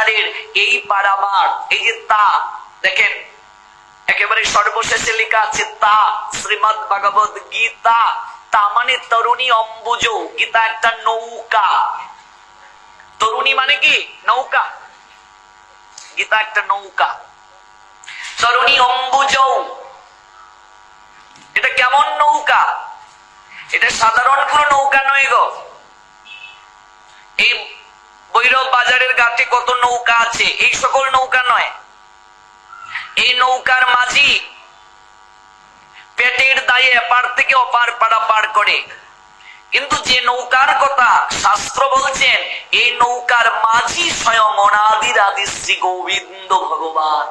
বাজারের এই পারাবার, এই যে তা দেখেন একেবারে সর্বশেষে লেখা আছে তা শ্রীমদ ভগবদ গীতা। তা মানে তরুণী অম্বুজ, গীতা একটা নৌকা। তরুণী মানে কি নৌকা, গীতা একটা নৌকা। তরুণী অম্বুজ, এটা কেমন নৌকা? এটা সাধারণ কোন নৌকা নয় গো। এই ভৈরব বাজারের ঘাটে কত নৌকা আছে, এই সকল নৌকা নয়। এই নৌকার মাঝি পেটের দায়ে এপার থেকে অপার পারাপার করে, কিন্তু যে নৌকার কথা শাস্ত্র বলছেন, এই নৌকার মাঝি স্বয়ং অনাদির আদি শ্রী গোবিন্দ ভগবান।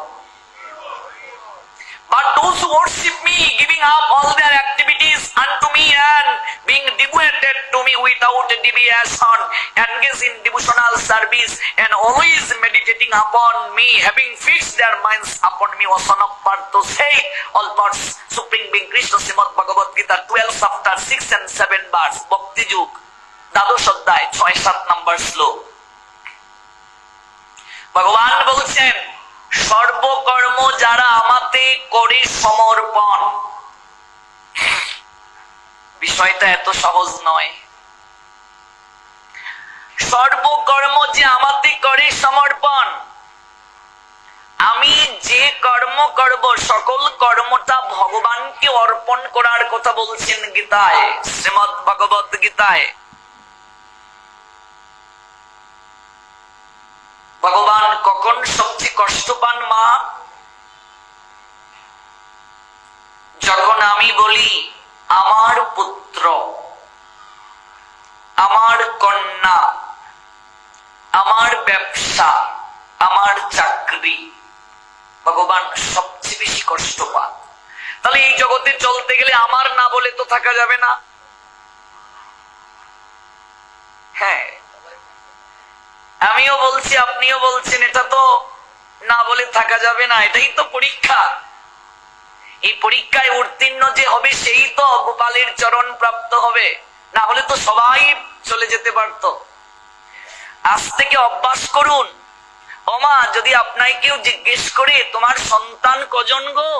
But those who worship me, giving up all their activities unto me and being devoted to me without deviation, engage in devotional service and always meditating upon me, having fixed their minds upon me, O son of Partho, say all parts, Supreme being Krishna, Srimad Bhagavad Gita, 12 chapter, 6 and 7 verse, Bhakti Yug, দ্বাদশ অধ্যায় 6-7 নম্বর শ্লোক। ভগবান বলছেন, সর্বকর্ম যারা আমাতে করে সমর্পণ। বিষয়টা এত সহজ নয়। সর্বকর্ম যে আমাতে করে সমর্পণ, আমি যে কর্ম করব সকল কর্মটা ভগবানকে অর্পণ করার কথা বলছেন গীতায়, শ্রীমদ ভগবদ গীতায়। ভগবান কখন সবচেয়ে কষ্ট পান মা? যখন আমি বলি আমার পুত্র, আমার কন্যা, আমার ব্যবসা, আমার চাকরি, ভগবান সবচেয়ে বেশি কষ্ট পান। তাহলে এই জগতে চলতে গেলে আমার না বলে তো থাকা যাবে না। হ্যাঁ, আমিও বলছি, আপনিও বলছেন, এটা তো না বলে থাকা যাবে না। এটাই তো পরীক্ষা। এই পরীক্ষায় উত্তীর্ণ যে হবে সেই তো গোপালের চরণ প্রাপ্ত হবে, না হলে তো সবাই চলে যেতে পারত। আজ থেকে অভ্যাস করুন। ওমা, যদি আপনাকে কেউ জিজ্ঞেস করে তোমার সন্তান কজন গো,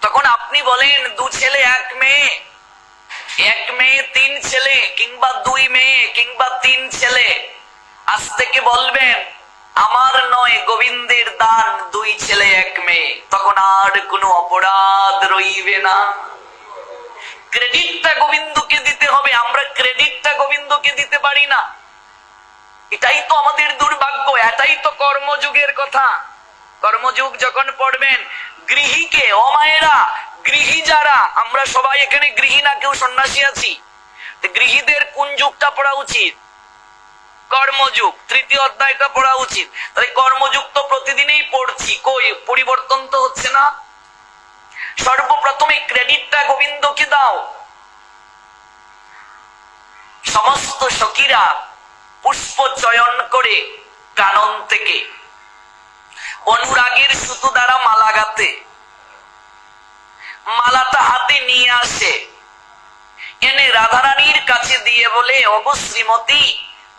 তখন আপনি বলেন 2 ছেলে 1 মেয়ে, 1 মেয়ে 3 ছেলে, কিংবা 2 মেয়ে কিংবা 3 ছেলে। আজ থেকে বলবেন আমার নয়, গোবিন্দের দান 2 ছেলে 1 মেয়ে। তখন আর কোনো অপরাধ রইবে না। ক্রেডিটটা গোবিন্দকে দিতে হবে, আমরা ক্রেডিটটা গোবিন্দকে দিতে পারি না। এটাই তো আমাদের দুর্ভাগ্য। এটাই তো কর্মযুগের কথা। কর্মযুগ যখন পড়বেন, গৃহীকে, ও মায়েরা, গৃহী যারা, আমরা সবাই এখানে গৃহী না, কেউ সন্ন্যাসী আছি। গৃহীদের কোন যুগটা পড়া উচিত? কর্মযুগ, 3য় অধ্যায়টা পড়া উচিত। তাই কর্মযুগ তো প্রতিদিনই পড়ছি, কই পরিবর্তন তো হচ্ছে না। সর্বপ্রথমে ক্রেডিটটা গোবিন্দকে দাও। সমস্ত সখীরা পুষ্প চয়ন করে কানন থেকে অনুরাগের সুতো দ্বারা মালা গাঁথে, মালাটা হাতে নিয়ে আসে, এনে রাধারানীর কাছে দিয়ে বলে, ওগো শ্রীমতী,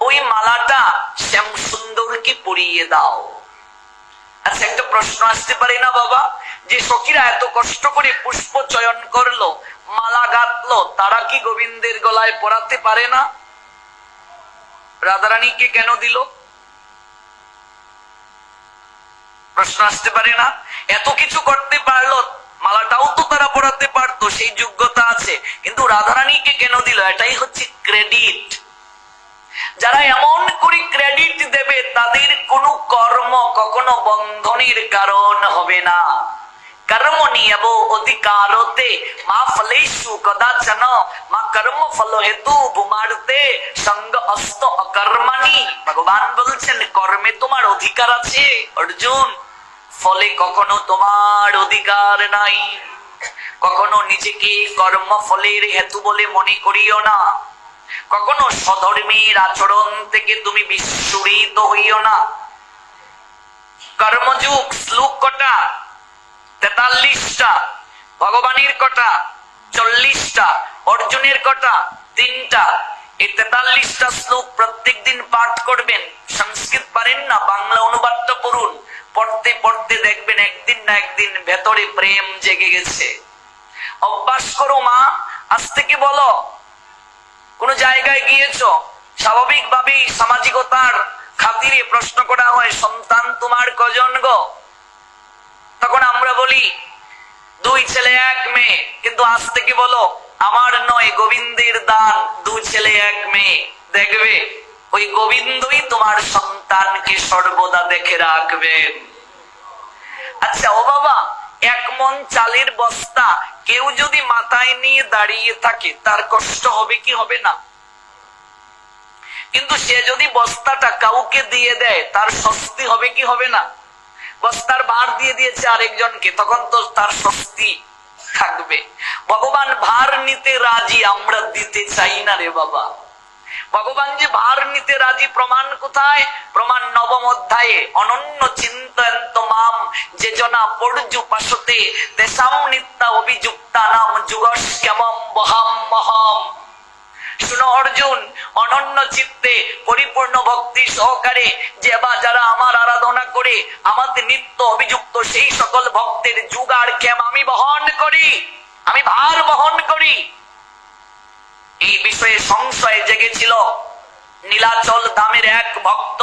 ওই মালাটা শ্যাম সুন্দরকে পরিয়ে দাও। আচ্ছা, একটা প্রশ্ন আসতে পারে না বাবা, যে সখীরা এত কষ্ট করে পুষ্প চয়ন করলো, মালা গাঁথলো, তারা কি গোবিন্দের গলায় পরাতে পারে না? রাধারানীকে কেন দিল? প্রশ্ন আসতে পারে না? এত কিছু করতে পারলো, মালাটাও তো তারা পরাতে পারতো, সেই যোগ্যতা আছে, কিন্তু রাধারানীকে কেন দিল? এটাই হচ্ছে ক্রেডিট। যারা এমন করে ক্রেডিট দেবে, তাদের কোনো কর্ম কখনো বন্ধনের কারণ হবে না। কর্ম নিয়ব অধিকারতে মা ফলেষু কদাচন মা কর্ম ফল হেতু ভূমার্তে সঙ্গ অস্ত অকর্মণি। ভগবান বলছেন, কর্মে তোমার অধিকার আছে অর্জুন, ফলে কখনো তোমার অধিকার নাই। কখনো নিজেকে কর্ম ফলের হেতু বলে মনে করিও না। কখনো সধর্মীর আচরণ থেকে তুমি বিস্ফোরিত হইও না। কর্মযুগ শ্লোক কটা? 43টা। ভগবানের কটা? 40টা। অর্জুনের কটা? 3টা। এই 43টা শ্লোক প্রত্যেক দিন পাঠ করবেন। সংস্কৃত পারেন না, বাংলা অনুবাদটা পড়ুন। পড়তে পড়তে দেখবেন একদিন না একদিন ভেতরে প্রেম জেগে গেছে। অভ্যাস করো মা, আজ থেকে বলো। কোন জায়গায় গিয়েছ, স্বাভাবিকভাবেই সামাজিকতার খাতিরে প্রশ্ন করা হয়, সন্তান তোমার কজন গো? তখন আমরা বলি 2 ছেলে 1 মেয়ে। কিন্তু আজ থেকে বলো, আমার নয়, গোবিন্দের দান, 2 ছেলে 1 মেয়ে। দেখবে ওই গোবিন্দই তোমার সন্তানকে সর্বদা দেখে রাখবেন। আচ্ছা ও বাবা, 1 মণ চালের বস্তা কেউ যদি মাথায় নিয়ে দাঁড়িয়ে থাকে তার কষ্ট হবে কি হবে না? কিন্তু সে যদি বস্তাটা কাউকে দিয়ে দেয় তার স্বস্তি হবে কি হবে না? বস্তার ভার দিয়ে দিয়েছে আরেকজনকে, তখন তো তার স্বস্তি থাকবে। ভগবান ভার নিতে রাজি, আমরা দিতে চাই না রে বাবা। ভগবান যে ভার নিতে রাজি, প্রমাণ কোথায়? প্রমাণ 9ম অধ্যায়ে। অনন্য চিন্তয়ন্ত মাম যে জনা পর্যুপাসতে তেসাম নিত্যা অভিযুক্তা নাম যুগস্ক্যমম বহাম মহম। শুনো অর্জুন, অনন্য চিত্তে পরিপূর্ণ ভক্তি সহকারে যারা আমার আরাধনা করে আমাদের নিত্য অভিযুক্ত, সেই সকল ভক্তের যুগ আর ক্ষেম আমি বহন করি, আমি ভার বহন করি। এই বিষয়ে সংশয় জেগেছিল নীলাচল ধামের 1 ভক্ত,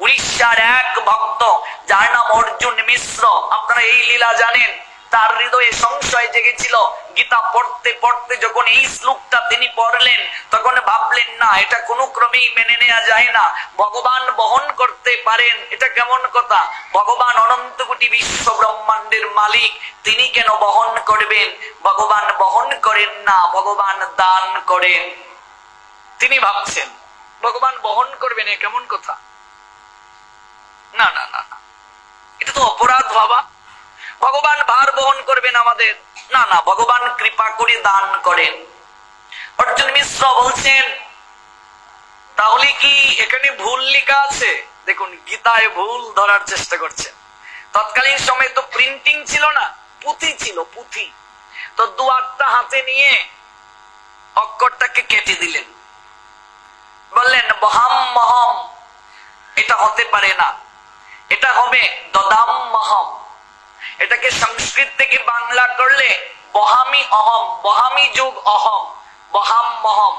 উড়িষ্যার 1 ভক্ত, যার নাম অর্জুন মিশ্র। আপনারা এই লীলা জানেন। তার হৃদয়ে সংশয় জেগেছিল। গীতা পড়তে পড়তে যখন এই শ্লোকটা তিনি পড়লেন, তখন ভাবলেন না, এটা কোনো ক্রমেই মেনে নেওয়া যায় না। ভগবান বহন করতে পারেন, এটা কেমন কথা? ভগবান অনন্ত কোটি বিশ্ব ব্রহ্মাণ্ডের মালিক, তিনি কেন বহন করবেন? ভগবান বহন করেন না, ভগবান দান করেন। তিনি ভাবছেন ভগবান বহন করবেন, এ কেমন কথা? না না না, এটা তো অপরাধ বাবা। ভগবান ভার বহন করবেন আমাদের? না না, ভগবান কৃপা করে দান করেন। অর্জুন মিশ্র বলছেন, তাহলে কি এখানে ভুল লেখা আছে? দেখুন, গীতায় ভুল ধরার চেষ্টা করছেন। তৎকালীন সময়ে তো প্রিন্টিং ছিল না, পুঁথি ছিল, পুঁথি। তো 2-8টা হাতে নিয়ে অক্ষরটাকে কেটে দিলেন, বললেন বহাম মহম। এটা হতে পারে না, এটা হবে দদাম মহম। এটাকে সংস্কৃত থেকে বাংলা করলে বহামি অহম, বহামি যোগ অহম, বহাম মহম।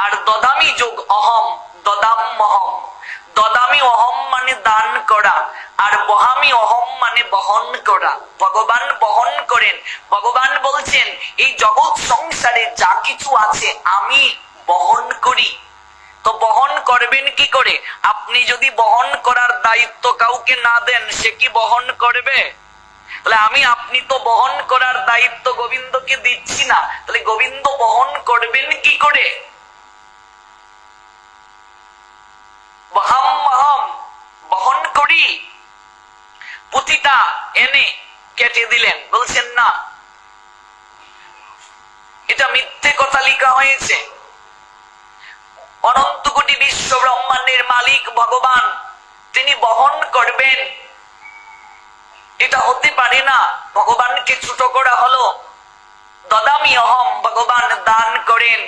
আর দদামি যোগ অহম, দদাম মহম। দদামি অহম মানে দান করা, আর বহামি অহম মানে বহন করা। ভগবান বহন করেন। ভগবান বলছেন, এই জগৎ সংসারে যা কিছু আছে আমি বহন করি। তো বহন করবেন কি করে? আপনি যদি বহন করার দায়িত্ব কাউকে না দেন, সে কি বহন করবে? তাহলে আপনি তো বহন করার দায়িত্ব গোবিন্দকে দিচ্ছি না, তাহলে গোবিন্দ বহন করবেন কি করে? বহাম মহম, বহন করি। পুঁথিটা এনে কেটে দিলেন, বলছেন না, এটা মিথ্যে কথা লেখা হয়েছে। অনন্ত কোটি বিশ্ব ব্রহ্মাণ্ডের মালিক ভগবান, তিনি বহন করবেন, এটা হতে পারে না। ভগবানকে ছোট করা হলো। দদামি অহম, ভগবান দান করেন।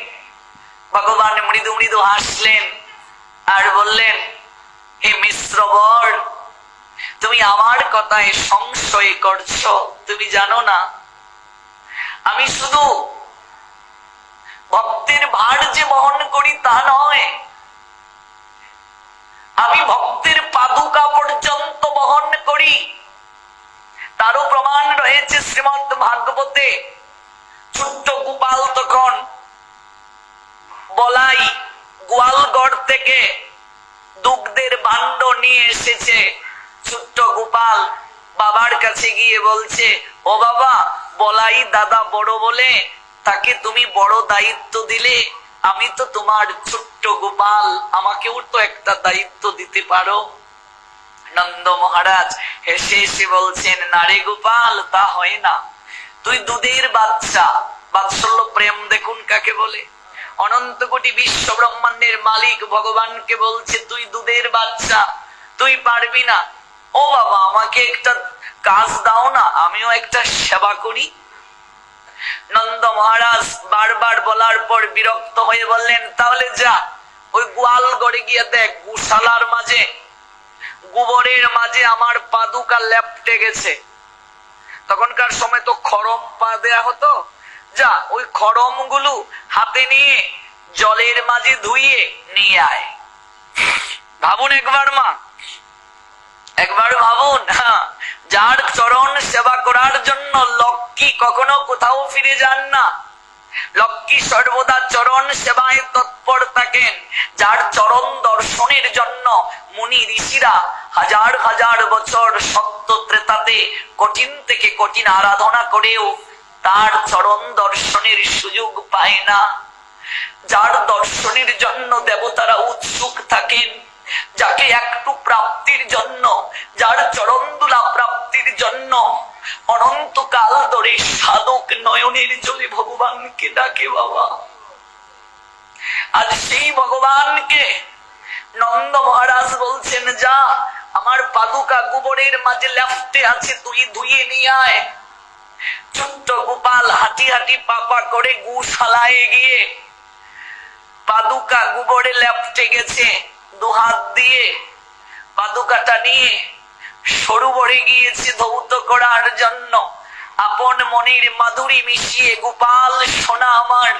ভগবান মৃদু মৃদু হাসলেন আর বললেন, হে মিশ্রবর, তুমি আমার কথায় সংশয় করছো। তুমি জানো না, আমি শুধু ভক্তের ভার যে বহন করি তা নয়, আমি ভক্তের পাদুকা পর্যন্ত বহন করি। তারও প্রমাণ রয়েছে শ্রীমদ্ ভাগবতে। ছোট্ট গোপাল তখন বলাই গোয়ালগড় থেকে দুগ্ধের ভাণ্ড নিয়ে এসেছে। ছোট্ট গোপাল বাবার কাছে গিয়ে বলছে, ও বাবা, বলাই দাদা বড় বলে তাকে তুমি বড় দায়িত্ব দিলে, আমি তো তোমার ছোট্ট গোপাল, আমাকেও তো একটা দায়িত্ব দিতে পারো। নন্দ মহারাজ হেসে হেসে বলছেন, না রে গোপাল, তা হয় না। তুই দুধের বাচ্চা। বাৎসল্য প্রেম দেখুন কাকে বলে। অনন্ত কোটি বিশ্ব ব্রহ্মাণ্ডের মালিক ভগবানকে বলছে, তুই দুধের বাচ্চা, তুই পারবি না। ও বাবা, আমাকে একটা কাজ দাও না, আমিও একটা সেবা করি। নন্দ মহারাজ বারবার বলার পর বিরক্ত হয়ে বললেন, তাহলে যা, ওই গোয়াল গড়ে গিয়ে দেখ গোশালার মাঝে গোবরের মাঝে আমার পাদুকা লেপটে গেছে। তখনকার সময় তো খড়ম পা দেয়া হতো, যা ওই খড়ম গুলো হাতে নিয়ে জলের মাঝে ধুইয়ে নিয়ে আয়। ভাবুন একবার মা, একবার ভাবুন, যার চরণ সেবা করার জন্য লক্ষ্মী কখনো কোথাও ফিরে যান না, লক্ষ্মী সর্বদা চরণ সেবায় তৎপর থাকেন। যার চরণ দর্শনের জন্য মুনি ঋষিরা হাজার হাজার বছর সত্য ত্রেতাতে কঠিন থেকে কঠিন আরাধনা করেও তার চরণ দর্শনের সুযোগ পায় না। যার দর্শনের জন্য দেবতারা উৎসুক থাকেন, যাকে একটু প্রাপ্তির জন্য, যার চরণদুলা প্রাপ্তির জন্য অনন্তকাল ধরে সাধক নয়নের জলে ভগবানকে ডাকে বাবা। আজ সেই ভগবানকে নন্দ মহারাজ বলছেন, যা আমার পাদুকা গোবরের মাঝে লেপ্টে আছে, তুই ধুয়ে নিয়ে আয়। ছোট্ট গোপাল হাঁটি হাঁটি পাপা করে গোশালায় গিয়ে পাদুকা গোবরে লেপ্টে গেছে, দুহাত দিয়ে পাদুকাটা নিয়ে সরোবরে গিয়েছে ধৌত করার জন্য। আপন মনের মাধুরী মিশিয়ে গোপাল সোনা আমার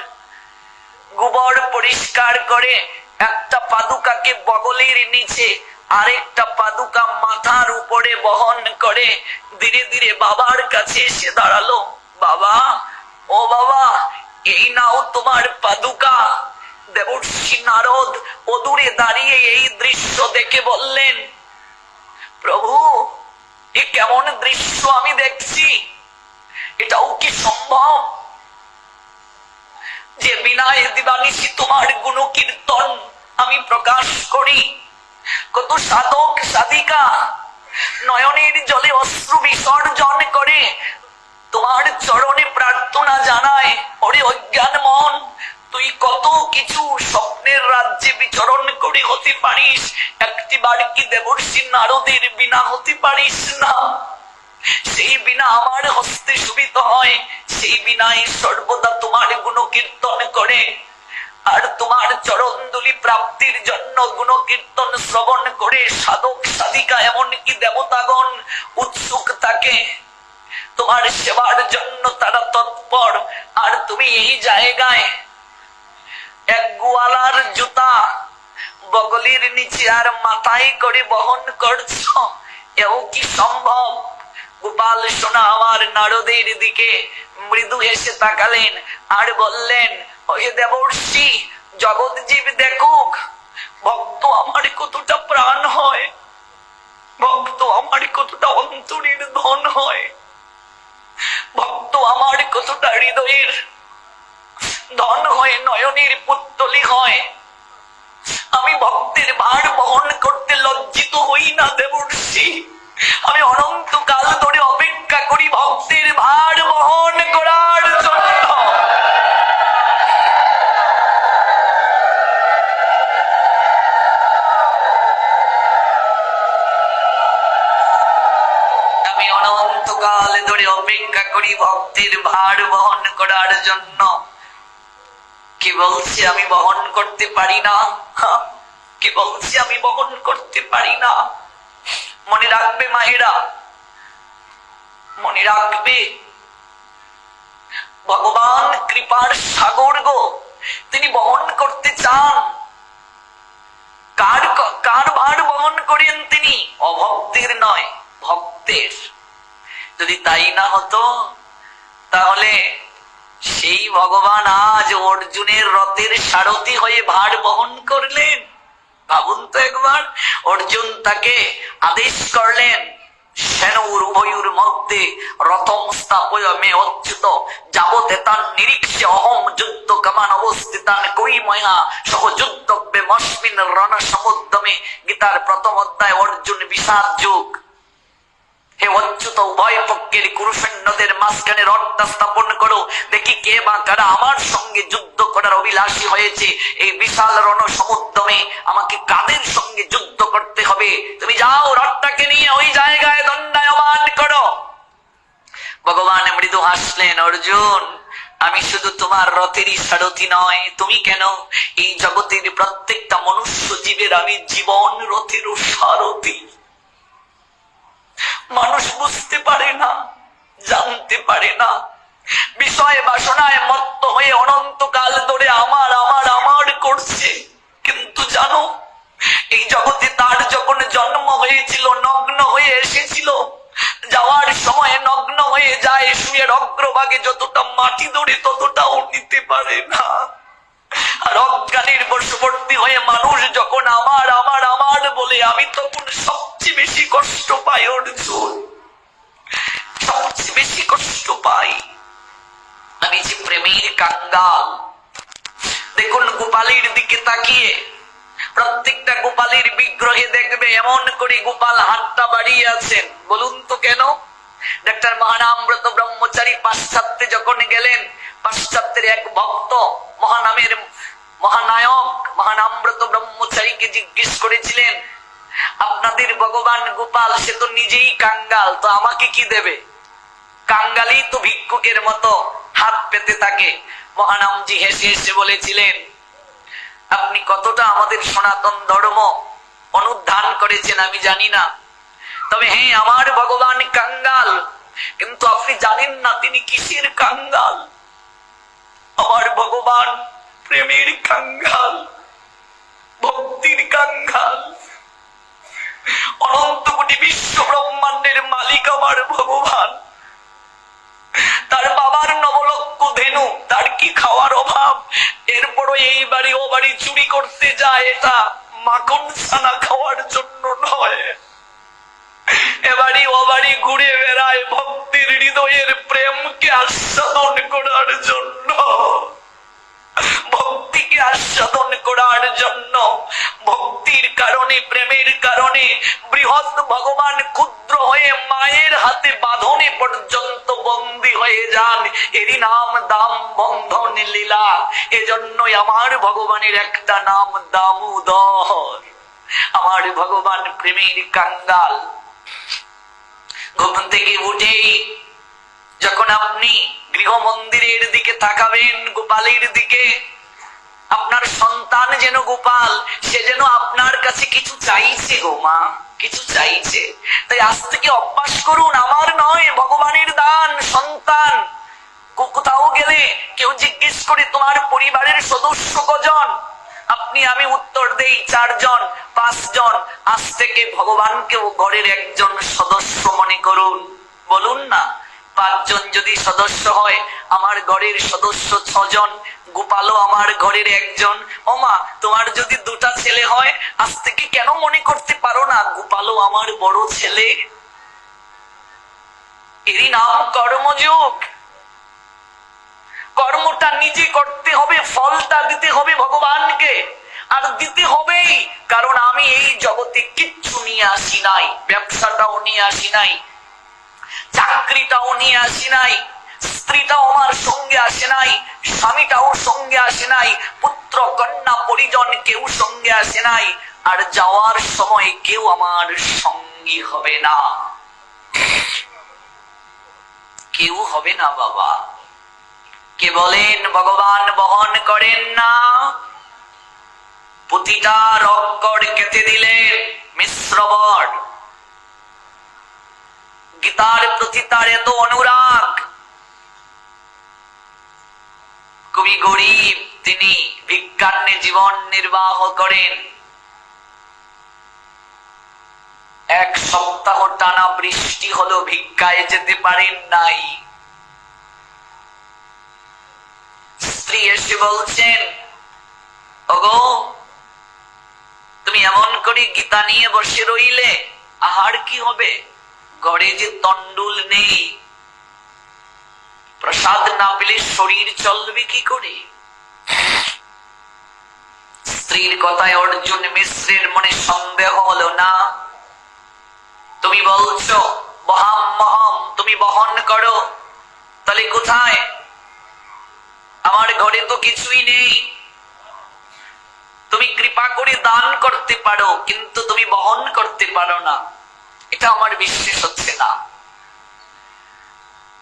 গোবর পরিষ্কার করে একটা পাদুকাকে বগলের নিচে, আরেকটা পাদুকা মাথার উপরে বহন করে ধীরে ধীরে বাবার কাছে এসে দাঁড়ালো। বাবা, ও বাবা, এই নাও তোমার পাদুকা। দেবর্ষি নারদ অদূরে দাঁড়িয়ে এই দৃশ্য দেখে বললেন, প্রভু, এ কেমন দৃশ্য আমি দেখছি, এটাও কি সম্ভব যে বিনায় দিবানিশি তোমার গুণ কীর্তন আমি প্রকাশ করি? কত সাধক সাধিকা নয়নের জলে অশ্রু বিসর্জন করে তোমার চরণে প্রার্থনা জানায়, ওরে অজ্ঞান মন, তুই কত কিছু স্বপ্নের রাজ্যে বিচরণ করে হতে পারিস, একটিবার কি দেবর্ষি নারদের বিনা হতে পারিস না? সেই বিনা আমার হস্তে সুবিত হয়, সেই বিনায় সর্বদা তোমার গুণ কীর্তন করে। আর তোমার চরণ দুলি প্রাপ্তির জন্য গুণ কীর্তন শ্রবণ করে সাধক সাধিকা এমনকি দেবতাগণ উৎসুক থাকে, তোমার সেবার জন্য তারা তৎপর। আর তুমি এই জায়গায় এক গোয়ালার জুতা বগলির নিচে আর মাথায় করে বহন করছো, এও কি সম্ভব? গোপাল সোনা আমার নারদের দিকে মৃদু হেসে তাকালেন আর বললেন, ওহে দেবর্ষি, জগৎ জীব দেখুক ভক্ত আমার কতটা প্রাণ হয়, ভক্ত আমার কতটা অন্তরের ধন হয়, ভক্ত আমার কতটা হৃদয়ের ধন হয়, নয়নের পুত্তলি হয়। আমি ভক্তের ভার বহন করতে লজ্জিত হই না দেবর্ষি, আমি অনন্তকাল ধরে অপেক্ষা করি ভক্তের ভার বহন করার জন্য। আমি অনন্তকাল ধরে অপেক্ষা করি ভক্তের ভার বহন করার জন্য। কি বলছে আমি বহন করতে পারি না? কি বলছে আমি বহন করতে পারি না? মনে রাখবে মায়েরা, মনে রাখবে, ভগবান কৃপার সাগর গো, তিনি বহন করতে চান। কার ভার বহন করেন তিনি? অভক্তের নয়, ভক্তের। যদি তাই না হতো তাহলে সেই ভগবান আজ অর্জুনের রথের সারথি হয়ে ভার বহন করলেন। ভাবুন তো একবার, অর্জুন তাকে আদেশ করলেন, সেনৌর উভয়ুর মধ্যে রথম স্থাপয় মে অচ্যুত যাবতে তার নিরীক্ষে অহম যুদ্ধ কামান অবস্থিতান কই ময়া সহ যুদ্ধব্যে মস্মিন রণ সমুদ্যমে। গীতার প্রথম অধ্যায় অর্জুন বিষাদ যুগ। হে অচ্যুত, উভয় পক্ষের কুরুসৈন্যদের মাঝখানে রথটা স্থাপন করো, দেখি কে বা কারা আমার সঙ্গে যুদ্ধ করার অভিলাষী হয়েছে। এই বিশাল রণ সমুদ্রমে আমাকে কাদের সঙ্গে যুদ্ধ করতে হবে? তুমি যাও, রথটাকে নিয়ে ওই জায়গায় দণ্ডায়মান করো। ভগবান মৃদু হাসলেন, অর্জুন আমি শুধু তোমার রথেরই সারথি নয়, তুমি কেন এই জগতের প্রত্যেকটা মনুষ্য জীবের আমি জীবন রথেরও সারথি। মানুষ বুঝতে পারে না, জানতে পারে না, বিষয় বাসনায় মত্ত হয়ে অনন্তকাল ধরে আমার আমার আমার করছে। কিন্তু জানো, এই জগতে তার যখন জন্ম হয়েছিল, নগ্ন হয়ে এসেছিল, যাওয়ার সময় নগ্ন হয়ে যায়, শুয়ের অগ্রভাগে যতটা মাটি ধরে ততটাও নিতে পারে না। আর অজ্ঞানের বশবর্তী হয়ে মানুষ যখন আমার আমার আমার বলে, আমি তখন সবচেয়ে বেশি কষ্ট পাই অর্জুন, সবচেয়ে বেশি কষ্ট পাই। আমি যে প্রেমের কাঙ্গাল। দেখুন গোপালের দিকে তাকিয়ে, প্রত্যেকটা গোপালের বিগ্রহে দেখবে এমন করে গোপাল হাতটা বাড়িয়ে আছেন। বলুন তো কেন? ডাক্তার মহানামব্রত ব্রহ্মচারী পাশ্চাত্যে যখন গেলেন, পাশ্চাত্যের এক ভক্ত মহানামের মহানায়ক মহানামব্রত ব্রহ্মচারীকে জিজ্ঞেস করেছিলেন, আপনাদের ভগবান গোপাল সে তো নিজেই কাঙ্গাল, তো আমাকে কি দেবে? কাঙ্গালই তো ভিক্ষুকের মতো হাত পেতে থাকে। মহানামজি হেসে হেসে বলেছিলেন, আপনি কতটা আমাদের সনাতন ধর্ম অনুধান করেছেন আমি জানি না, তবে হ্যাঁ, আমার ভগবান কাঙ্গাল, কিন্তু আপনি জানেন না তিনি কিসের কাঙ্গাল। আমার ভগবান প্রেমের কাঙ্গাল, ভক্তির কাঙ্গাল। অনন্ত কোটি বিশ্ব ব্রহ্মাণ্ডের মালিক আমার ভগবান। তার বাবার নবলক্ষ ধেনু, তার কি খাওয়ার অভাব? এরপরও এই বাড়ি ও বাড়ি চুরি করতে যায়, এটা মাখন ছানা খাওয়ার জন্য নয়, এবাড়ি ও বাড়ি ঘুরে বেড়ায় ভক্তির হৃদয়ের প্রেমকে আস্বাদন করার জন্য, ভক্তিকে আস্বাদন করার জন্য। ভক্তির কারণে, প্রেমের কারণে বৃহৎ ভগবান ক্ষুদ্র হয়ে মায়ের হাতে বাঁধনে পর্যন্ত বন্দী হয়ে যান। এরই নাম দাম বন্ধন লীলা। এজন্যই আমার ভগবানের একটা নাম দামোদর। আমার ভগবান প্রেমের কাঙ্গাল। ঘুম থেকে উঠেই যখন আপনি গৃহ মন্দিরের দিকে তাকাবেন, গোপালের দিকে, আপনার সন্তান যেন গোপাল, সে যেন আপনার কাছে কিছু চাইছে গো মা, কিছু চাইছে। তাই আজ থেকে অভ্যাস করুন, আমার নয় ভগবানের দান সন্তান। কোথাও গেলে কেউ জিজ্ঞেস করে তোমার পরিবারের সদস্য কজন, আপনি আমি উত্তর দেই 4 জন 5 জন। আজ থেকে ভগবানকেও ঘরের একজন সদস্য মনে করুন। বলুন না, 5 জন যদি সদস্য হয়, আমার ঘরের সদস্য 6 জন, গোপালও আমার ঘরের একজন। ওমা, তোমার যদি 2টা ছেলে হয়, আজ থেকে কেন মনে করতে পারো না গোপালও আমার বড় ছেলে? এরই নাম কর্মযোগ। কর্মটা নিজে করতে হবে, ফলটা দিতে হবে ভগবানকে। আর দিতে হবেই, কারণ আমি এই জগতে কিচ্ছু নিয়ে আসি নাই। ব্যবসাটাও নিয়ে আসি নাই, চাকরিটাও নিয়ে আসি নাই, স্ত্রীটাও আমার সঙ্গে আসে নাই, স্বামীটাও সঙ্গে আসে নাই, পুত্র কন্যা পরিজন কেউ সঙ্গে আসে নাই। আর যাওয়ার সময় কেউ আমার সঙ্গী হবে না, কেউ হবে না বাবা। কে বলেন ভগবান বহন করেন না? প্রতিটা অক্ষর কেটে দিলেন মিশ্র বর। গীতার প্রতি তার এত অনুরাগ। খুবই গরিব তিনি, ভিক্ষান্নে জীবন নির্বাহ করেন। 1 সপ্তাহ টানা বৃষ্টি হলো, ভিক্ষায় যেতে পারেন নাই। স্ত্রী এসে বলছেন, ওগো তুমি এমন করে গীতা নিয়ে বসে রইলে, আহার কি হবে? ঘরে যে তন্ডুল নেই, প্রসাদ না পেলে শরীর চলবে কি করে? স্ত্রীর কথায় অর্জুন মিশ্রের মনে সন্দেহ হলো না। তুমি বলছো বহাম মহম, তুমি বহন করো, তাহলে কোথায়? আমার ঘরে তো কিছুই নেই। তুমি কৃপা করে দান করতে পারো, কিন্তু তুমি বহন করতে পারো না, এটা আমার বিশ্বাস হচ্ছে না।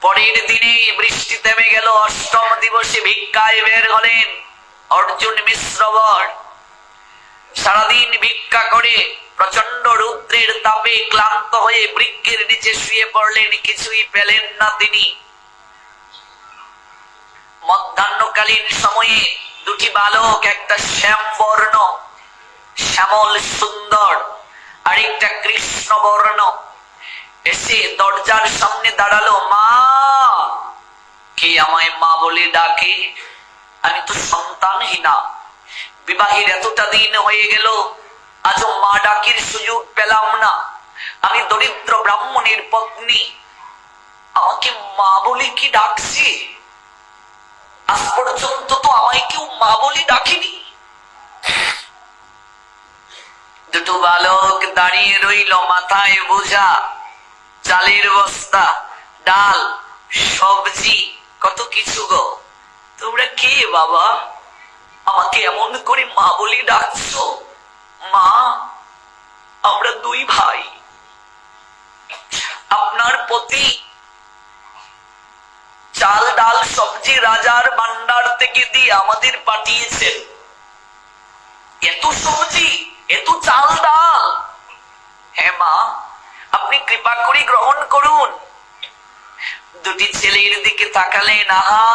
পরের দিনে বৃষ্টি থেমে গেল। অষ্টম দিবসে ভিক্ষায় বের হলেন অর্জুন মিশ্রবর। সারাদিন ভিক্ষা করে প্রচন্ড রৌদ্রের তাপে ক্লান্ত হয়ে বৃক্ষের নিচে শুয়ে পড়লেন, কিছুই পেলেন না তিনি। মধ্যাহ্নকালীন সময়ে দুটি বালক, একটা শ্যামবর্ণ শ্যামল সুন্দর, আরেকটা কৃষ্ণ বর্ণ, এসে দরজার সামনে দাঁড়ালো। মা, কে আমায় মা বলে ডাকে? আমি তো সন্তানহীনা, বিবাহের এতটা দিন হয়ে গেল, আজও মা ডাকির সুযোগ পেলাম না। আমি দরিদ্র ব্রাহ্মণের পত্নী, আমাকে মা বলে কি ডাকছে? আজ পর্যন্ত তো আমায় কেউ মা বলে ডাকেনি। দুটো বালক দাঁড়িয়ে রইল, মাথায় বোঝা, চালের বস্তা, ডাল, সবজি, কত কিছু গো। তোমরা কে বাবা, আমাকে এমন করে মা বলে ডাকছো? মা, আমরা দুই ভাই, আপনার প্রতি চাল ডাল সবজি রাজার ভান্ডার থেকে দিয়ে আমাদের পাঠিয়েছেন। এত সবজি, এত চাল ডাল? হ্যাঁ মা, আপনি কৃপা করে গ্রহণ করুন। দুটি ছেলের দিকে তাকালেন। আহা,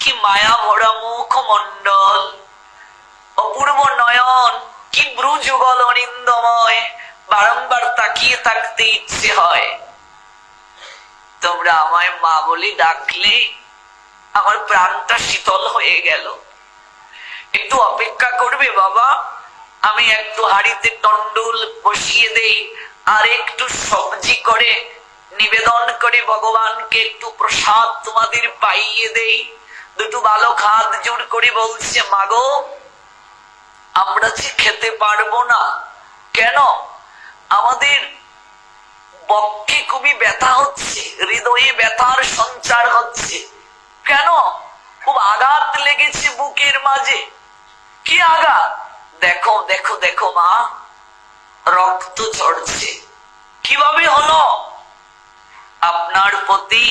কি মায়া ভরা মুখ মন্ডল, অপূর্ব নয়ন, কি ব্রুযুগল অনিন্দময়, বারংবার তাকিয়ে থাকতে ইচ্ছে হয়। তোমরা আমায় মা বলে ডাকলে আমার প্রাণটা শীতল হয়ে গেল। একটু অপেক্ষা করবে বাবা, আমি একটু হাড়িতে টন্ডুল বসিয়ে দেই, আর একটু সবজি করে নিবেদন করে ভগবানকে একটু প্রসাদ তোমাদের পাইয়ে দেই। দুটো বালক হাত জোড় করে বলছে, মাগো, আমরা যে খেতে পারবো না। কেন? আমাদের বক্ষে খুবই ব্যথা হচ্ছে, হৃদয়ে ব্যথার সঞ্চার হচ্ছে। কেন? খুব আঘাত লেগেছে বুকের মাঝে। কি আঘাত? দেখো দেখো দেখো মা, রক্ত ঝরছে। কিভাবে হলো? আপনার প্রতি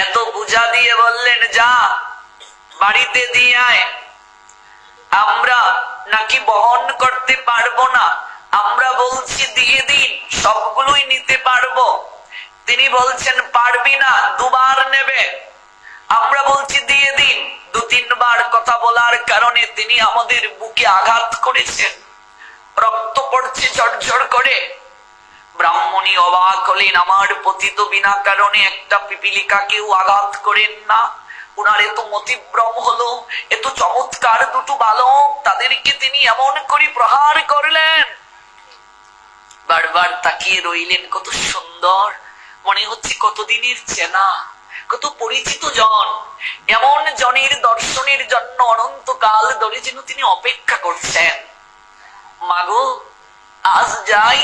এত বুঝা দিয়ে বললেন, যা বাড়িতে দিয়ে আয়। আমরা নাকি বহন করতে পারবো না, আমরা বলছি দিয়ে দিন, সবগুলোই নিতে পারবো। তিনি বলছেন পারবি না, দুবার নেবে। আমরা বলছি দিয়ে দিন। দু তিনবার কথা বলার কারণে তিনি আমাদের বুকে আঘাত করেছেন, রক্ত পড়ছে ঝরঝর করে। ব্রাহ্মণী অবাক হলেন, আমার প্রতি তো বিনা কারণে একটা পিপিলিকাকেও আঘাত করেন না, উনার এত মতিভ্রম হলো, এত চমৎকার দুটো বালক, তাদেরকে তিনি এমন করে প্রহার করলেন। বারবার তাকিয়ে রইলেন, কত সুন্দর, মনে হচ্ছে কতদিনের চেনা, কত পরিচিত জন। এমন জনের দর্শনের জন্য অনন্তকাল ধরে যেন তিনি অপেক্ষা করছেন। মাগো, আজ যাই,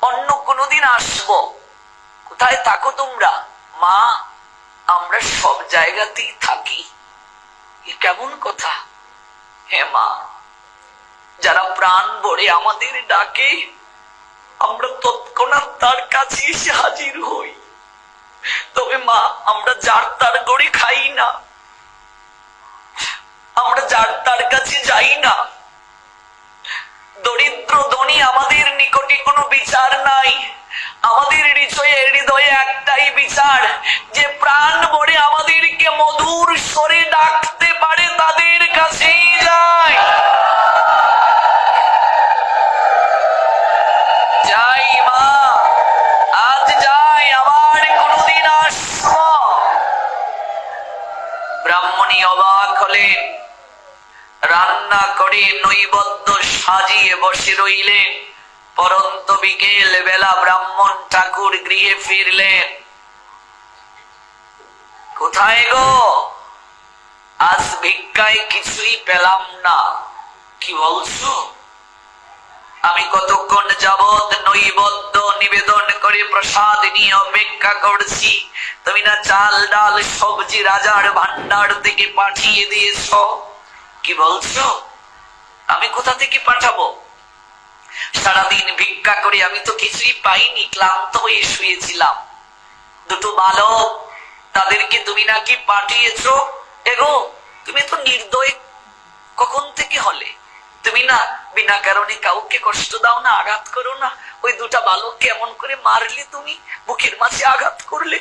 অন্য কোনদিন আসবো। কোথায় থাকো তোমরা? মা, আমরা সব জায়গাতেই থাকি। কেমন কথা? হ্যাঁ মা, যারা প্রাণ ভরে আমাদের ডাকে, আমরা তৎক্ষণাৎ তার কাছে এসে হাজির হই। তবে মা, আমরা যার তার গড়ে খাই না, আমরা যার তার কাছে যাই না। দরিদ্র ধনী আমাদের নিকটে কোনো বিচার নাই। আমাদের হৃদয়ে একটাই বিচার, যে প্রাণ ভরে আমাদেরকে মধুর স্বরে ডাকতে পারে তাদের কাছেই যায়। যাই মা, আজ যাই, আবার কোনদিন আসবো। ব্রাহ্মণী অবাক হলেন, রান্না করে নৈবেদ্য সাজিয়ে বসে রইলেন। পরন্ত বিকেল বেলা ব্রাহ্মণ ঠাকুর গৃহে ফিরলেন। কোথায় গো? আজ ভিক্ষায় কিছুই পেলাম না। কি বলছো? আমি কতক্ষণ যাবৎ নৈবেদ্য নিবেদন করে প্রসাদ নিয়ে অপেক্ষা করছি, তুমি না চাল ডাল সবজি রাজার ভান্ডার থেকে পাঠিয়ে দিয়েছ। কি বলছো? আমি কোথা থেকে পাঠাবো? সারাদিন ভিক্ষা করে আমি তো কিছুই পাইনি, ক্লান্ত হয়ে শুয়েছিলাম। দুটো বালক তাদেরকে তুমি নাকি পাঠিয়েছো। এগো তুমি তো নির্দয় কখন থেকে হলে? তুমি না বিনা কারণে কাউকে কষ্ট দাও না, আঘাত করো না। ওই দুটা বালককে এমন করে মারলে, তুমি বুকের মাঝে আঘাত করলে।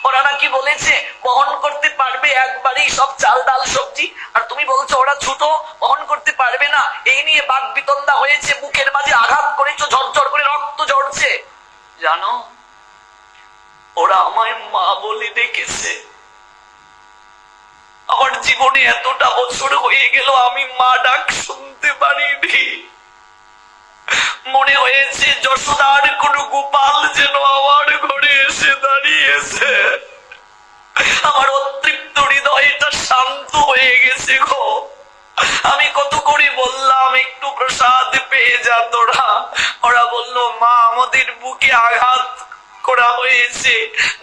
ওরা নাকি বলেছে বহন করতে পারবে একবারেই সব চাল ডাল সবজি, আর তুমি বলছো ওরা ছোট, বহন করতে পারবে না। এই নিয়ে বাক বিতণ্ডা হয়েছে, বুকের মাঝে আঘাত করেছো, ঝরঝর করে রক্ত ঝরছে। জানো ওরা আমায় মা বলে ডেকেছে। আমার জীবনে এতটা বছর হয়ে গেল আমি মা ডাক শুনতে পারিনি। মনে হয়েছে যশোদার কোন গোপাল যেন আমার ঘরে এসে দাঁড়িয়েছে। আমার অতৃপ্ত হৃদয়টা শান্ত হয়ে গেছে গো। আমি কত করে বললাম একটু প্রসাদ পেয়ে যা তোরা। ওরা বললো মা আমাদের বুকে আঘাত করা হয়েছে,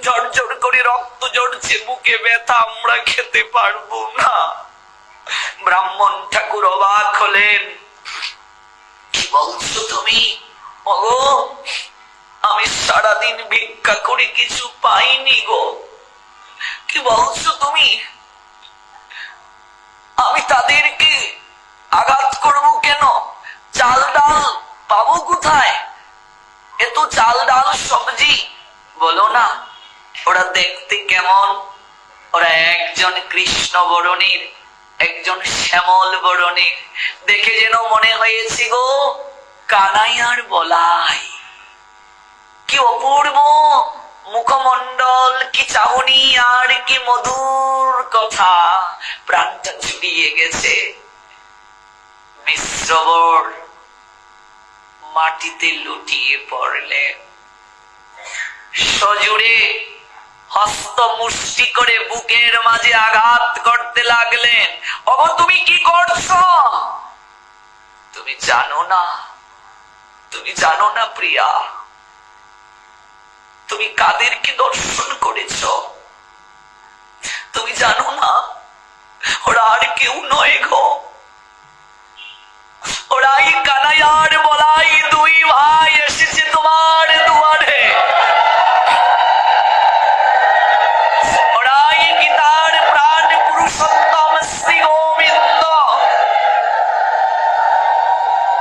ঝরঝর করে রক্ত ঝরছে, বুকে ব্যথা, আমরা খেতে পারবো না। ব্রাহ্মণ ঠাকুর অবাক হলেন, কি বলছো তুমি? ওগো আমি সারাদিন ভিক্ষা করে কিছু পাইনি গো। কি বলছো তুমি? আমি তাদেরকে আঘাত করব কেন? চাল ডাল পাবো কোথায়? এত চাল ডাল সবজি বলো না। ওরা দেখতে কেমন? ওরা একজন কৃষ্ণ বরণের, একজন শ্যামল বরণের। দেখে যেন মনে হয়েছে গো কানাইয়ার বলাই। কি অপূর্ব মুখমণ্ডল, কি চাহনি, আর কি মধুর কথা। প্রাণটা জুড়িয়ে গেছে। মিশ্রবর মাটিতে লুটিয়ে পড়লেন, সজোরে হস্ত মুষ্টি করে বুকের মাঝে আঘাত করতে লাগলেন। ওগো তুমি কি করছো? তুমি জানো না, তুমি জানো না প্রিয়া, তুমি কাদেরকে দর্শন করেছ? তুমি জানো না ওরা আর কেউ নয় গো, ওরাই কানাইয়ার বলাই দুই ভাই এসেছে তোমার দুয়ারে। ওরাই গীতার প্রাণ পুরুষোত্তম শ্রী গোবিন্দ,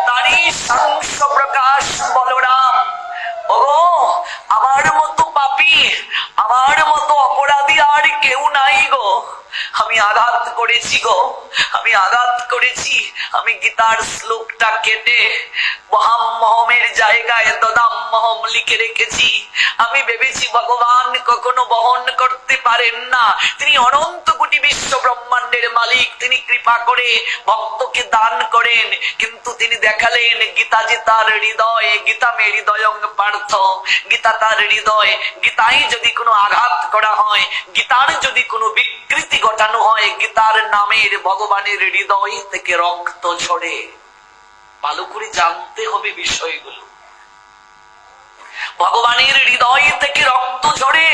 তারই সাংস প্রকাশ বলরাম। ওগো আমার মতো পাপী, আমার মতো অপরাধী আর কেউ নাই গো। আমি আঘাত করেছি গো, আমি আঘাত করেছি। আমি গীতার শ্লোকটা কেটে মহাম্মহমের জায়গায় দদাম্মহম লিখে রেখেছি। আমি ভেবেছি ভগবান কখনো বহন করতে পারেন না, তিনি অনন্ত কোটি বিশ্ব ব্রহ্মাণ্ডের মালিক, তিনি কৃপা করে ভক্তকে দান করেন। কিন্তু তিনি দেখালেন গীতা যে তার হৃদয়, গীতা মে হৃদয়ং পার্থ, গীতা তার হৃদয়। গীতায় যদি কোনো আঘাত করা হয়, গীতার যদি কোনো বিকৃতি ঘটানো হয়, গীতার নামের ভগবানের হৃদয় থেকে রক্ত ঝরে। ভালো করে জানতে হবে বিষয়গুলো। ভগবানের হৃদয় থেকে রক্ত ঝরে।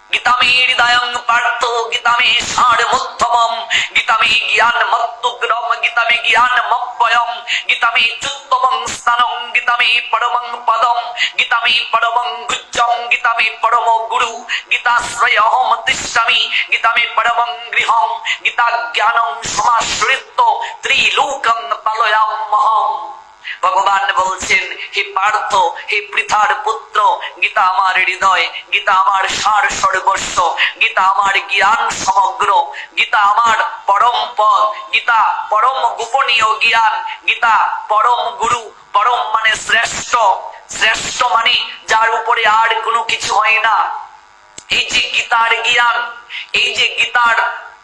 গীতা মে হৃদয়ং পার্থ, গীতা মে সারমুত্তমম, গীতা মে জ্ঞান মত্তুগ্রম, গীতা মে জ্ঞান মব্বয়ম, গীতা মে চুত্তমং স্থানং, গীতা মে পরমং পদম, গীতা মে পরমং গুজ্জং, গীতা মে পরম গুরু, গীতাশ্রয়হম তিষ্ঠামি, গীতা মে পরমং গৃহং, গীতা জ্ঞানং সমাশ্রিত ত্রিলোকং পালয়ামহম। ভগবান বলছেন হে পার্থ, হে পৃথার পুত্র, গীতা আমার হৃদয়, গীতা আমার সার সর্বস্ব, গীতা আমার জ্ঞান সমগ্র, গীতা আমার পরম পদ, গীতা পরম গোপনীয় জ্ঞান, গীতা পরম গুরু। পরম মানে শ্রেষ্ঠ, শ্রেষ্ঠ মানে যার উপরে আর কোনো কিছু হয় না। এই যে গীতার জ্ঞান, এই যে গীতার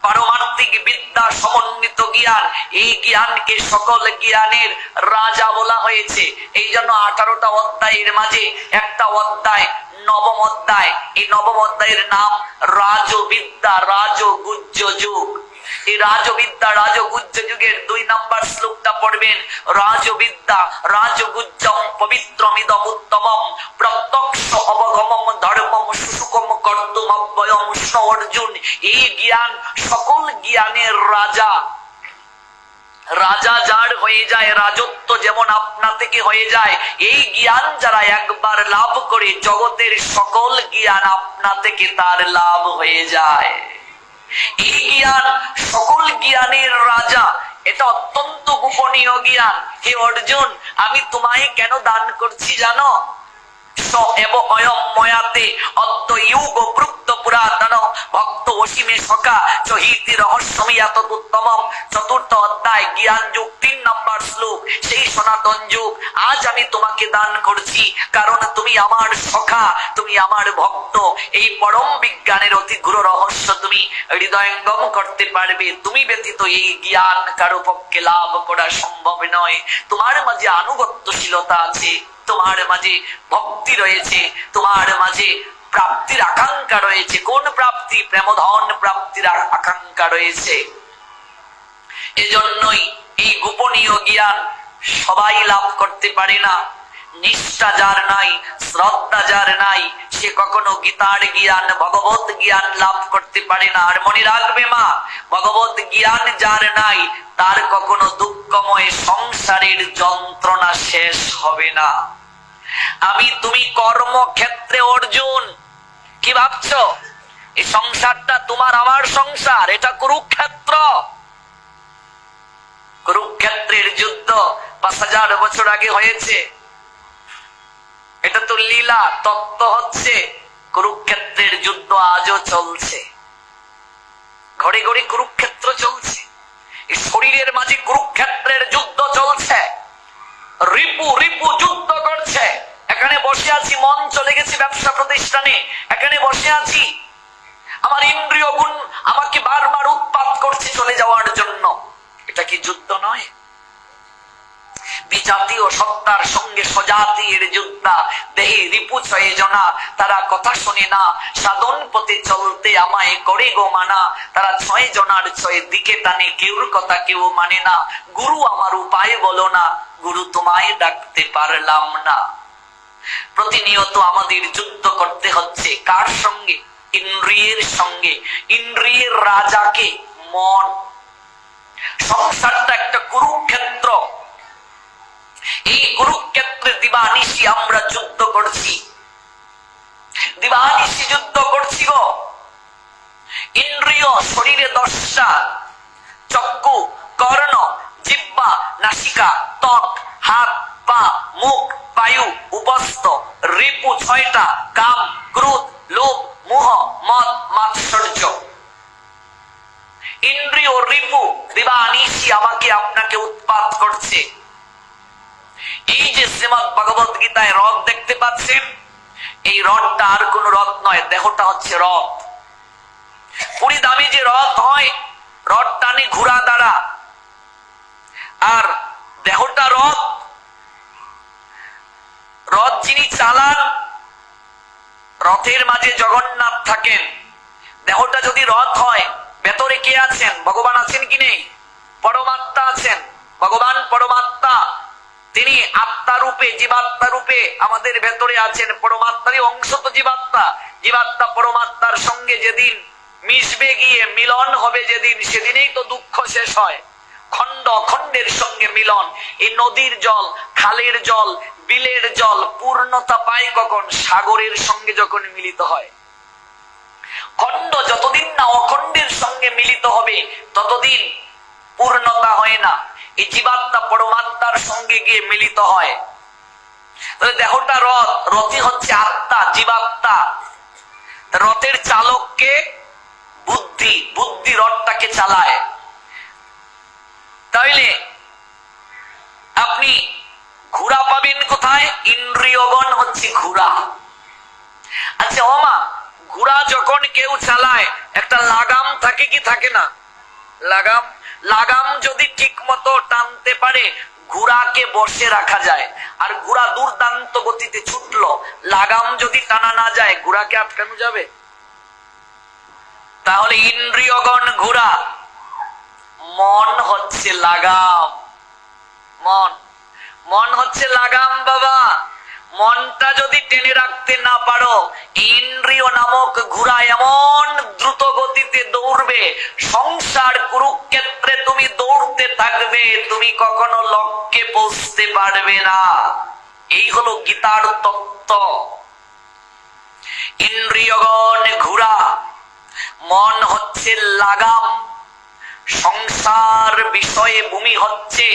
পারমার্থিক বিদ্যা সমন্বিত জ্ঞান, এই জ্ঞানকে সকল জ্ঞানের রাজা বলা হয়েছে। এই জন্য 18টা অধ্যায়ের মাঝে একটা অধ্যায় নবম অধ্যায়, এই নবম অধ্যায়ের নাম রাজবিদ্যা, রাজগুহ্য যুগ। এই রাজবিদ্যা রাজগুহ্য যুগের 2 নম্বর শ্লোকটা পড়বেন। রাজবিদ্যা রাজগুহ্যম পবিত্রমিদম উত্তমম, প্রত্যক্ষ অবগমম ধর্মম সুসুকম কর্তুম অব্যয়ম অর্জুন। এই জ্ঞান সকল জ্ঞানের রাজা। রাজা যার হয়ে যায়, রাজত্ব যেমন আপনা থেকে হয়ে যায়, এই জ্ঞান যারা একবার লাভ করে জগতের সকল জ্ঞান আপনা থেকে তার লাভ হয়ে যায়। এই জ্ঞান সকল জ্ঞানের রাজা, এটা অত্যন্ত গোপনীয় জ্ঞান। হে অর্জুন, আমি তোমায় কেন দান করছি জানো? চতুর্থ অধ্যায় জ্ঞান যুগ 3 নম্বর শ্লোক, সেই সনাতন যুগ আজ আমি তোমাকে দান করছি, কারণ তুমি আমার সখা, তুমি আমার ভক্ত। এই পরম বিজ্ঞানের অতি গুরু রহস্য তুমি হৃদয়ঙ্গম করতে পারবে। তুমি ব্যতীত এই জ্ঞান কারো পক্ষে লাভ করা সম্ভব নয়। তোমার মাঝে আনুগত্যশীলতা আছে, তোমার মাঝে ভক্তি রয়েছে, তোমার মাঝে প্রাপ্তির আকাঙ্ক্ষা রয়েছে। কোন প্রাপ্তি? প্রেমধন প্রাপ্তির আকাঙ্ক্ষা রয়েছে। এজন্যই এই গোপনীয় জ্ঞান সবাই লাভ করতে পারে না। নিষ্ঠা যার নাই, শ্রদ্ধা যার নাই, সে কখনো গীতার জ্ঞান, ভগবত জ্ঞান লাভ করতে পারে না। আর মনে রাখবে মা, ভগবত জ্ঞান যার নাই, তার কখনো দুঃখময় সংসারের যন্ত্রণা শেষ হবে না। আমি তুমি কর্মক্ষেত্রে অর্জুন, কি ভাবছো? এই সংসারটা তোমার আমার সংসার, এটা কুরুক্ষেত্র। কুরুক্ষেত্রের যুদ্ধ 5000 বছর আগে হয়েছে। এটা তো লীলা, তত্ত্ব হচ্ছে কুরুক্ষেত্রের যুদ্ধ আজও চলছে। ঘড়ি ঘড়ি কুরুক্ষেত্র চলছে। এই শরীরের মাঝে কুরুক্ষেত্রের যুদ্ধ চলছে। রিপু রিপু যুদ্ধ করছে। এখানে বসে আছি, মন চলে গেছে ব্যবসা প্রতিষ্ঠানে, এখানে বসে আছি, আমার ইন্দ্রিয় গুণ আমাকে বারবার উৎপাত করছে চলে যাওয়ার জন্য। এটা কি যুদ্ধ নয়? বিজাতীয় সত্তার সঙ্গে স্বজাতির যোদ্ধা, দেহে রিপু 6 জনা, তারা কথা শোনে না, সাধন পথে চলতে আমায় করে গো মানা। তারা 6 জনার 6 দিকে টানে, কেউর কথা কেউ মানে না। গুরু আমার উপায় বলো না, গুরু তোমায় ডাকতে পারলাম না। প্রতিনিয়ত আমাদের যুদ্ধ করতে হচ্ছে। কার সঙ্গে? ইন্দ্রিয়ের সঙ্গে। ইন্দ্রিয়ের রাজাকে মন। সংসারটা একটা কুরুক্ষেত্র। এই কুরুক্ষেত্রে দিবানিশি আমরা যুদ্ধ করছি, দিবানিশি যুদ্ধ করছি গো। ইন্দ্রিয় শরীরে 10টা, চক্ষু, কর্ণ, জিহ্বা, নাসিকা, ত্বক, হাত, পা, মুখ, বায়ু, উপস্থ, রিপু 6টা, কাম, ক্রোধ, লোভ, মোহ, মদ, মাৎসর্য। ইন্দ্রিয় রিপু দিবানিশি আমাকে আপনাকে উৎপাত করছে। এই যে শ্রীমদ্ ভগবত গীতায় রথ দেখতে পাচ্ছেন, এই রথটা আর কোন রথ নয়, দেহটা হচ্ছে রথ। পুরী দামি যে রথ হয়, রথ টানে ঘোড়া দ্বারা, আর দেহটা রথ। রথ যিনি চালান, রথের মাঝে জগন্নাথ থাকেন। দেহটা যদি রথ হয়, ভেতরে কে আছেন? ভগবান আছেন কি নেই? পরমাত্মা আছেন। ভগবান পরমাত্মা, তিনি আত্মা রূপে, জীবাত্মা রূপে আমাদের ভেতরে আছেন। পরমাত্মারই অংশ তো জীবাত্মা। জীবাত্মা পরমাত্মার সঙ্গে যেদিন মিশবে, গিয়ে মিলন হবে যেদিন, সেদিনেই তো দুঃখ শেষ হয়। খণ্ড খণ্ডের সঙ্গে মিলন। এই নদীর জল, খালের জল, বিলের জল পূর্ণতা পায় কখন? সাগরের সঙ্গে যখন মিলিত হয়। খণ্ড যতদিন না অখণ্ডের সঙ্গে মিলিত হবে, ততদিন পূর্ণতা হয় না। এই জীবাত্মা পরমাত্মার সঙ্গে গিয়ে মিলিত হয়। তাহলে দেহটা রথ, রথই হচ্ছে আত্মা, জীবাত্মা। রথের চালককে বুদ্ধি, বুদ্ধি রথটাকে চালায়। তাইলে আপনি ঘোড়া পাবেন কোথায়? ইন্দ্রিয়গণ হচ্ছে ঘোড়া। আচ্ছা ও মা, ঘোড়া যখন কেউ চালায়, একটা লাগাম থাকে কি থাকে না? লাগাম, লাগাম যদি ঠিক মতো টানতে পারে, ঘোড়াকে বসে রাখা যায়। আর ঘোড়া দুর্দান্ত গতিতে ছুটলো, লাগাম যদি টানা না যায়, ঘোড়াকে আটকানো যাবে? তাহলে ইন্দ্রিয়গণ ঘোড়া, মন হচ্ছে লাগাম। মন, মন হচ্ছে লাগাম বাবা। মনটা যদি টেনে রাখতে না পারো, ইন্দ্রিয় নামক ঘোড়া এমন দ্রুত গতিতে দৌড়বে, সংসার কুরুক্ষেত্রে তুমি দৌড়তে থাকবে, তুমি কখনো লক্ষ্যে পৌঁছতে পারবে না। এই হলো গীতার তত্ত্ব। ইন্দ্রিয়গণ ঘোড়া, মন হচ্ছে লাগাম, সংসার বিষয়ে ভূমি হচ্ছে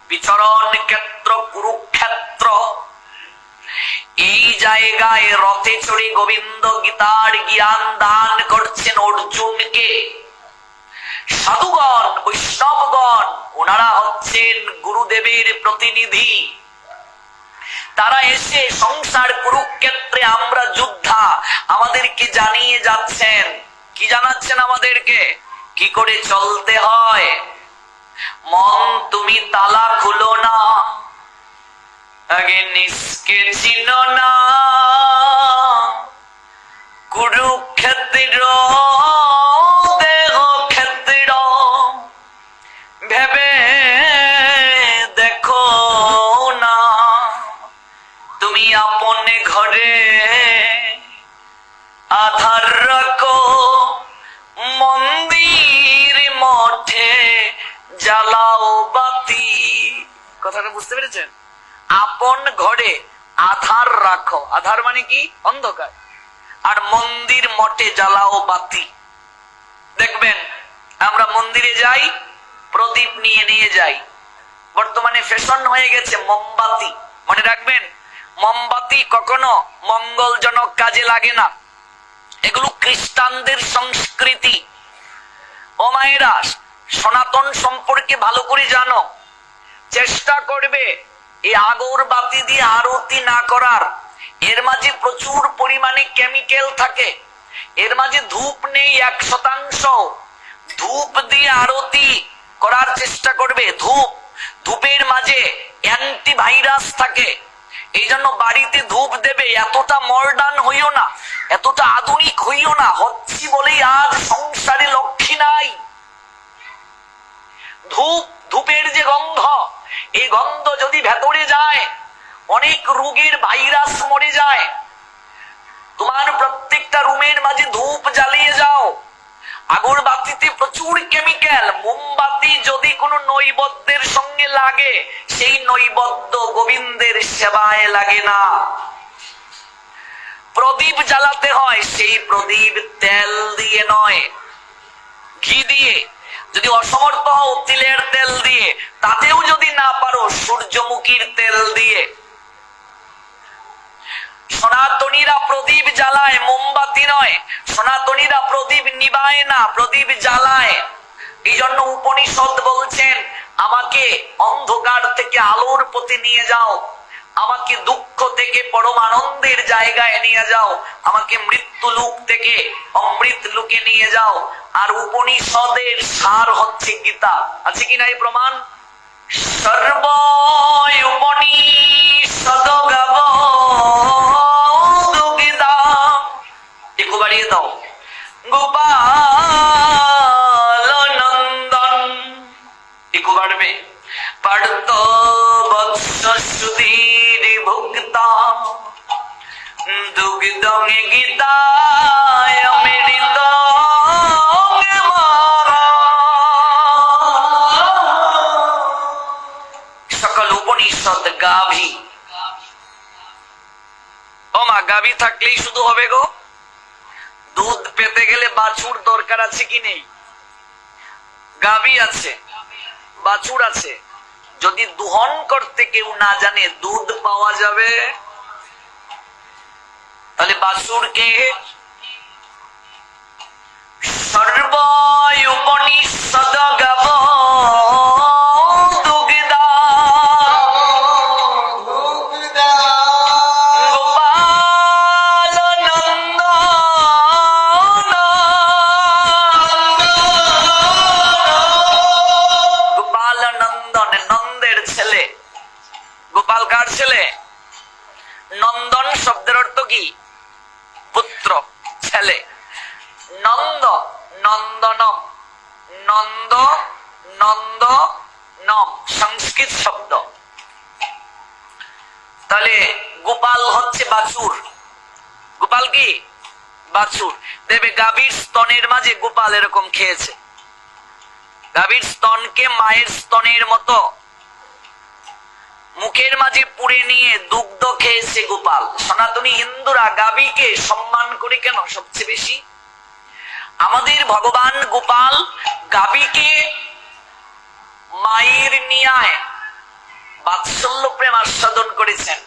বিচরণ ক্ষেত্র কুরুক্ষেত্র। এই জায়গায় রথে চড়ে গোবিন্দ গীতার জ্ঞান দান করছেন অর্জুনকে। সাধুগণ বৈষ্ণবগণ ওনারা হচ্ছেন গুরুদেবের প্রতিনিধি। তারা এসে সংসার কুরুক্ষেত্রে আমরা যোদ্ধা, আমাদেরকে জানিয়ে যাচ্ছেন। কি জানাচ্ছেন আমাদেরকে? কি করে চলতে হয়। মন তুমি তালা খুলো না, আগে নিজকে চিনো না, কুরুক্ষেত্র দেহ ক্ষেত্র ভেবে দেখো না, তুমি আপনে ঘরে আধার রাখো, মন্দির মঠে জ্বালাও বাতি। কথাটা বুঝতে পেরেছেন? আপন ঘরে আধার রাখো, আধার মানে কি? অন্ধকার। আর মন্দির মঠে জ্বালাও বাতি। দেখবেন আমরা মন্দিরে যাই, প্রদীপ নিয়ে নিয়ে যাই। বর্তমানে ফ্যাশন হয়ে গেছে মোমবাতি। মনে রাখবেন, মোমবাতি কখনো মঙ্গলজনক কাজে লাগে না। এগুলো খ্রিস্টানদের সংস্কৃতি। ও মায়েরা, সনাতন সম্পর্কে ভালো করে জানো। চেষ্টা করবে এই আগরবাতি দিয়ে আরতি না করার। এর মাঝে প্রচুর পরিমাণে কেমিক্যাল থাকে। এর মাঝে ধূপ নেই 1%। ধূপ দিয়ে আরতি করার চেষ্টা করবে। ধূপের মাঝে অ্যান্টিভাইরাস থাকে। এই জন্য বাড়িতে ধূপ দেবে, এতটা মডার্ন হইও না, এতটা আধুনিক হইও না। হচ্ছি বলেই আজ সংসারে লক্ষ্মী নাই। ধূপের যে গন্ধ, এই গন্ধ যদি ভেতরে যায়, অনেক রোগের ভাইরাস মরে যায়। তোমার প্রত্যেকটা রুমের মাঝে ধূপ জ্বালিয়ে যাও। আগরবাতিতে প্রচুর কেমিক্যাল। মোমবাতি যদি কোনো নৈবেদ্যের সঙ্গে লাগে, সেই নৈবেদ্য গোবিন্দের সেবায় লাগে না। প্রদীপ জ্বালাতে হয়, সেই প্রদীপ তেল দিয়ে নয়, ঘি দিয়ে। যদি অসমর্থ হও তিলের তেল দিয়ে, তাতেও যদি না পারো সূর্যমুখীর তেল দিয়ে। সনাতনীরা প্রদীপ জ্বালায়, মোমবাতি নয়। সনাতনীরা প্রদীপ নিবায় না, প্রদীপ জ্বালায়। এই জন্য উপনিষদ বলছেন, আমাকে অন্ধকার থেকে আলোর পথে নিয়ে যাও, আমাকে দুঃখ থেকে পরম আনন্দের জায়গায় নিয়ে যাও, আমাকে মৃত্যু লোক থেকে অমৃত লোকে নিয়ে যাও। আর উপনিষদের সার হচ্ছে গীতা। আছে কিনা এই প্রমাণ? সর্ব উপনিষদ গাব দুগিদা। একটু বাড়িয়ে দাও। গোপাল নন্দন, একটু বাড়বে। পার্থ বৎস সুধীর ভুক্তা দুগ্ধং গীতায় অমৃত সকল উপনিষদ গাভী। ও মা, গাভী থাকলেই শুধু হবে গো? দুধ পেতে গেলে বাছুর দরকার আছে কি নেই? গাভী আছে, বাছুর আছে। যদি দুহন করতে কেউ না জানে, দুধ পাওয়া যাবে? তাহলে বাছুরকে সর্ব উপনিষদ গাব দুগ্ধা গোপাল নন্দন। গোপাল নন্দন, নন্দের ছেলে। গোপাল কার ছেলে? নন্দন শব্দের অর্থ কি? পুত্র, ছেলে। নন্দ, নন্দনম, নন্দ নন্দনম সংস্কৃত শব্দ। তাহলে গোপাল হচ্ছে বাছুর। গোপাল কি? বাছুর। দেবে গাভীর স্তনের মাঝে গোপাল এরকম খেয়েছে, গাভীর স্তনকে মায়ের স্তনের মতো মুখের মাঝে পুড়ে নিয়ে দুগ্ধ খেয়েছে গোপাল। সনাতনী হিন্দুরা গাভীকে সম্মান করে কেন সবচেয়ে বেশি? আমাদের ভগবান গোপাল গাভীকে মায়ের নিয়ায় বাৎসল্য প্রেম আস্বাদন করেছেন।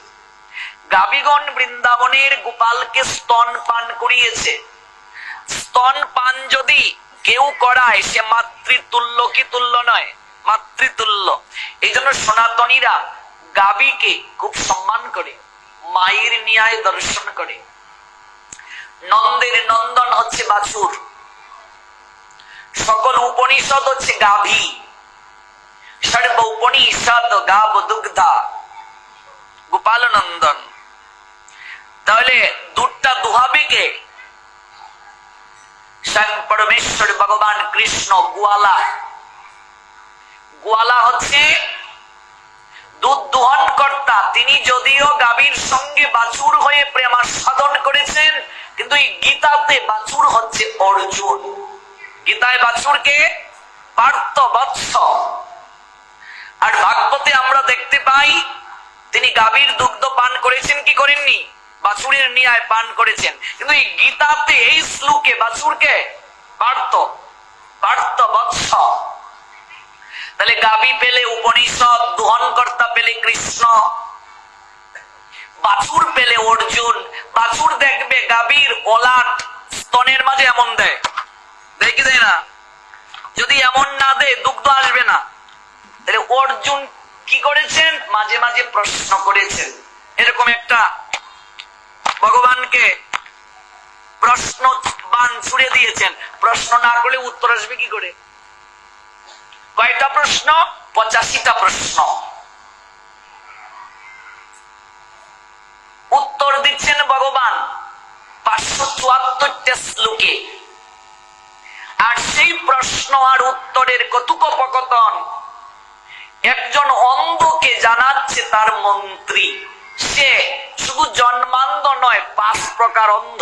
গাভীগণ বৃন্দাবনের গোপালকে স্তন পান করিয়েছে। স্তন পান যদি কেউ করায় সে মাতৃতুল্য কি তুল্য নয়? মাতৃতুল্য। এই জন্য সনাতনীরা গাভীকে খুব সম্মান করে, মায়ের ন্যায় দর্শন করে। নন্দের নন্দন হচ্ছে বাছুর, সকল উপনিষদ হচ্ছে গাভী, সর্ব উপনিষদ গাব দুগ্ধা, গোপাল নন্দন। তাহলে দুধটা দুহাবে কে? স্বয়ং পরমেশ্বর ভগবান কৃষ্ণ। গোয়ালা, গোয়ালা হচ্ছে দুধ দোহন কর্তা। তিনি যদিও গাভীর সঙ্গে বাছুর হয়ে প্রেমাস্বাদন করেছেন, কিন্তু এই গীতাতে বাছুর হচ্ছে অর্জুন। গীতায় বাছুরকে পার্থ বৎস। আর ভাগবতে আমরা দেখতে পাই তিনি গাভীর দুগ্ধ পান করেছেন কি করেননি? বাছুরের ন্যায় পান করেছেন। কিন্তু এই গীতাতে এই শ্লোকে বাছুরকে পার্থ, পার্থ বৎস। তাহলে গাভী পেলে উপনিষদ, দোহনকর্তা পেলে কৃষ্ণ, বাছুর পেলে অর্জুন। বাছুর দেখবে গাভীর ওলাট স্তনের মাঝে এমন দেয়, দেখি দেয় না? যদি এমন না দেয় দুগ্ধ আসবে না। তাহলে অর্জুন কি করেছেন? মাঝে মাঝে প্রশ্ন করেছেন। এরকম একটা ভগবানকে প্রশ্ন বান ছুড়ে দিয়েছেন, প্রশ্ন না করলে উত্তর আসবে কি করে? কয়টা প্রশ্ন? 85টা প্রশ্ন। উত্তর দিচ্ছেন ভগবান 574টা শ্লোকে। আর সেই প্রশ্ন আর উত্তরের কথোপকথন একজন অন্ধকে জানাচ্ছে তার মন্ত্রী। সে শুধু জন্মান্ধ নয়, 5 প্রকার অন্ধ।